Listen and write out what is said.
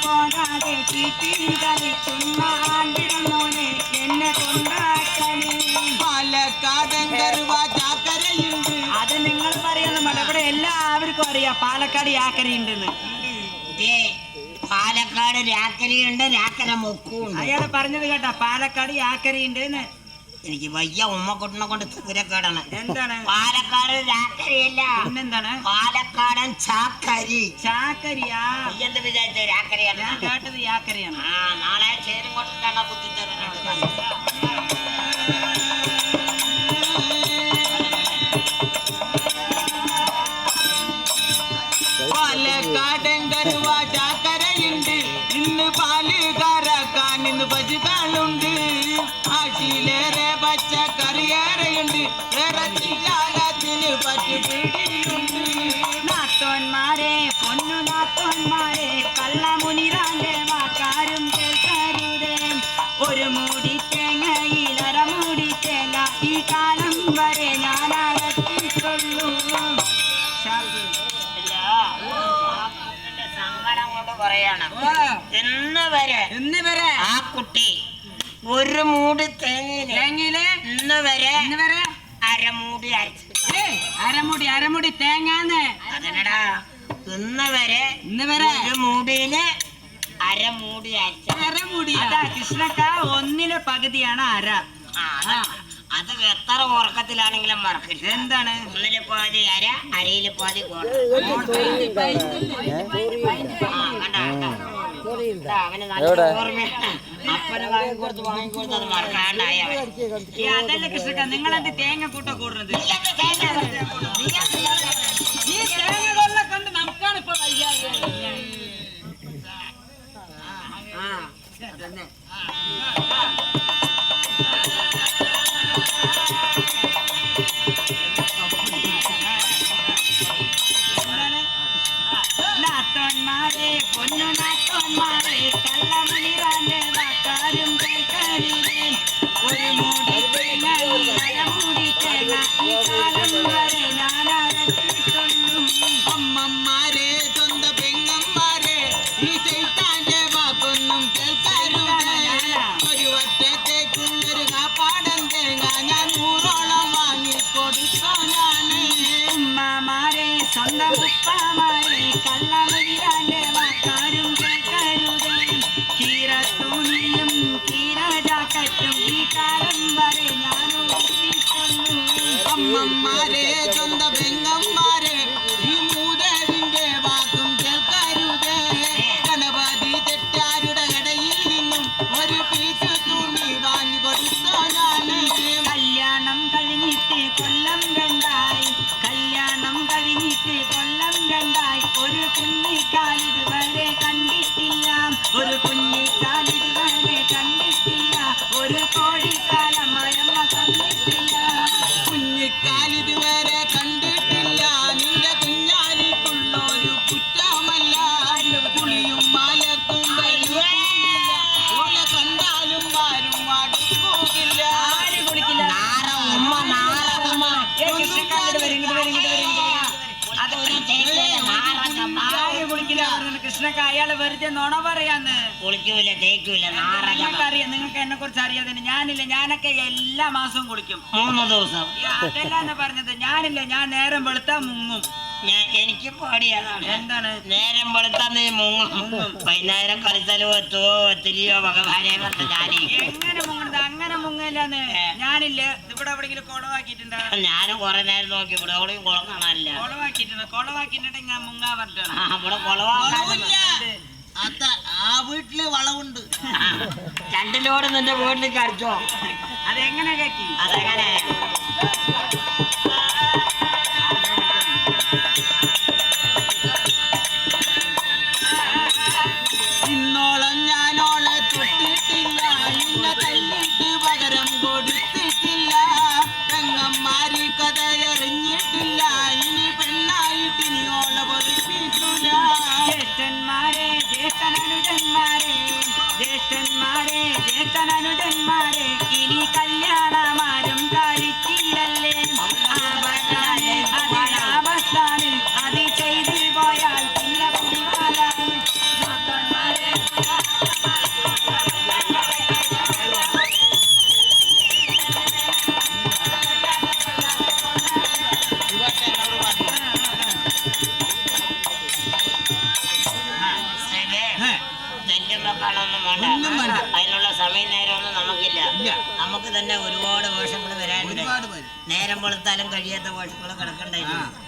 പോകാതെ ചീറ്റി കളിക്കുന്ന ആണ്ടിടമോനെ എന്നെ കൊണ്ടാക്കണേ. പാലക്കാടൻ കരുവാ ചാക്കരയുണ്ട്. അത് നിങ്ങൾ പറയുന്ന മല ഇവിടെ എല്ലാവർക്കും അറിയാം പാലക്കാട് യാക്കരയുണ്ടെന്ന്. പാലക്കാട് രാക്കരയുണ്ട്, രാക്കര മുക്കുണ്ട്. അയാള് പറഞ്ഞത് കേട്ടാ പാലക്കാട് യാക്കരയുണ്ടെന്ന്. എനിക്ക് വയ്യ ഉമ്മക്കുട്ടിനെ കൊണ്ട് തീരക്കേടാണ്. എന്താണ് പാലക്കാട് രാക്കരയല്ല, പിന്നെന്താണ് പാലക്കാടൻ ചാക്കരി. ചാക്കരിയാ? എന്ത് വിചാരിച്ച രാക്കരയാണ്? ഞാൻ കേട്ടത് യാക്കരയാണ്. ആ നാളെ ചേരും കൊണ്ടിട്ടാണ് ബുദ്ധി തരുന്നത്. പാലക്കാടൻ കരുവാ ചാക്കരയുണ്ട്. ഇന്ന് പാല് കറക്കാൻ ഇന്ന് ബജുകളുണ്ട്. ആശിലേറെ പച്ചക്കറിയേറെയുണ്ട്. ഇറച്ചിക്കാലത്തിന് പറ്റുപിടിയുണ്ട്. നാത്തോന്മാരെ പൊന്നു നാത്തോന്മാരെ കള്ളമുനിറാന്റെ വാക്കാരും കേൾക്കരുതേ. ഒരു മൂടി തേങ്ങയിൽ അരമൂടി തേങ്ങ ഈ കാലം വരെ ഞാൻ അരട്ടിക്കൊള്ളൂ. സങ്കടം കൊണ്ട് പറയാണ്. ഇന്ന് വരെ ആ കുട്ടി ഒരു മൂടി തേങ്ങയില് ഇന്ന് വരെ അരമൂടി അരമുടി തേങ്ങാന്ന്. അതിനടാ ഇന്ന് വരെ ഒരു മൂടിയില് അരമൂടി അരമുടി. അതാ കൃഷ്ണക്ക ഒന്നിലെ പകുതിയാണ് അര. അത് എത്ര ഉറക്കത്തിലാണെങ്കിലും മറക്കില്ല. എന്താണ് ഒന്നില് പാതി അര, അരയില് പാതി അവന് നല്ല ഓർമ്മയാണ്. അപ്പനെ വാങ്ങിക്കൊടുത്ത് അത് മറക്കാണ്ടായി. അതല്ല കൃഷ്ണക്ക നിങ്ങളെന്ത് തേങ്ങ കൂട്ട കൂടുന്നത്? ഈ തേങ്ങകളെ കൊണ്ട് നമുക്കാണ് ഇപ്പൊ വയ്യാതെ. നാത്തോന്മാരെ പൊന്നു നാത്തോന്മാരെ കള്ളമുനിറാന്റെ വാക്കാരും കേൾക്കരുതേ. ഒരു മൂടി തേങ്ങ അരമൂടി തേങ്ങ ഈ കാലം വരെ ഞാൻ അരട്ടിക്കൊള്ളും. അമ്മമാരെ സ്വന്തം പെങ്ങന്മാരെ ഈ ചെയ്താന്റെ വാക്കൊന്നും കേൾക്കരുതേ. ഒരു വർഷത്തേക്കുള്ളൊരു കാപ്പാടൻ തേങ്ങ ഞാൻ 100ഓളം വാങ്ങിക്കൊടുത്തോ ഞാന്. ഉമ്മമാരെ സ്വന്തം ഉപ്പമാരെ കള്ളമുനിറാന്റെ വാക്കാരും കേൾക്കരുതേ. കീറത്തുണിയും കീറജാക്കറ്റും ഈ കാലം വരെ ഞാൻ ഊട്ടിക്കൊള്ളും. അമ്മമാരെ സ്വന്തം പെങ്ങന്മാരെ ഈ മൂദേവിന്റെ വാക്കും കേൾക്കരുതേ. ഗണപതി തെറ്റാരുടെ കടയിൽ നിന്നും ഒരു പീസ് തുണി വാങ്ങിക്കൊടുത്തോ ഞാന്. കല്യാണം കഴിഞ്ഞിട്ട് കൊല്ലം രണ്ടായി. ഒരു കുഞ്ഞിക്കാലിതുവരെ കണ്ടിട്ടില്ല. ഒരു കോഴിക്കാലം മഴമ തന്നിട്ടില്ല. കുഞ്ഞിക്കാലിതുവരെ കണ്ടിട്ടില്ല. നിന്റെ കുഞ്ഞാലിക്കുള്ളൊരു കുറ്റമല്ല. പുളിയും മാലക്കും ഓലെ കണ്ടാലും ആരും അടുക്കൂകില്ല. കൃഷ്ണക്ക അയാള് വെറുതെ നുണ പറയാന്ന്. കുളിക്കൂല, തേക്കൂല, നിങ്ങൾക്കറിയാം, നിങ്ങൾക്ക് എന്നെ കുറിച്ച് അറിയാതെ. ഞാനൊക്കെ എല്ലാ മാസവും കുളിക്കും 3 ദിവസം. അതല്ലാന്ന് പറഞ്ഞത്. ഞാൻ നേരം വെളുത്താ മുങ്ങും. എനിക്ക് പാടിയതാണ്. എന്താണ് നേരം വെളുത്താന്ന് മുങ്ങും. വൈകുന്നേരം കളിച്ചാലോ എത്തുവോ എത്തില്ലയോ ഭഗവാനെ കണ്ട് ഞാനേ. എങ്ങനെ മുങ്ങണത്? അങ്ങനെ മുങ്ങല്ലാന്ന്. ഞാനില്ലേ ഇവിടെ എവിടെയെങ്കിലും കുളവാക്കിയിട്ടുണ്ടോ? ഞാനും കുറെ നേരം നോക്കി ഇവിടെ എവിടെയും കുളം കാണാനില്ല. കുളവാക്കിയിട്ടുണ്ടെങ്കിൽ ഞാൻ മുങ്ങാൻ പറഞ്ഞിട്ടാണ്. ഇവിടെ കുളവാക്കാൻ ആ വീട്ടില് വളവുണ്ട്. 2 ലോഡ് നിന്റെ വീട്ടിലേക്ക് അടിച്ചോ. അതെങ്ങനെ കയറ്റി? അതെങ്ങനെ ഇന്നോളം ഞാനോളെ തൊട്ടിട്ടില്ല. ഇന്ന തല്ലിട്ട് പകരം കൊടുത്തിട്ടില്ല. പെങ്ങന്മാര് കഥയറിഞ്ഞിട്ടില്ല. ഇനി പെണ്ണായിട്ട് ഇനി ഓളെ പൊറിപ്പിക്കില്ല. ജ്യേഷ്ഠനനുജന്മാരെ ഇനി കല്യാണമാരും കഴിച്ചില്ല. കാണൊന്നും ഒന്നും വേണ്ട വേണ്ട. അതിനുള്ള സമയം നേരമൊന്നും നമുക്കില്ല ഇല്ല. നമുക്ക് തന്നെ ഒരുപാട് വേഷങ്ങൾ വരാനുണ്ട് ഒരുപാട് പേര് നേരം വെളുത്താലും കഴിയാത്ത വേഷങ്ങൾ കിടക്കണ്ടായിരുന്നു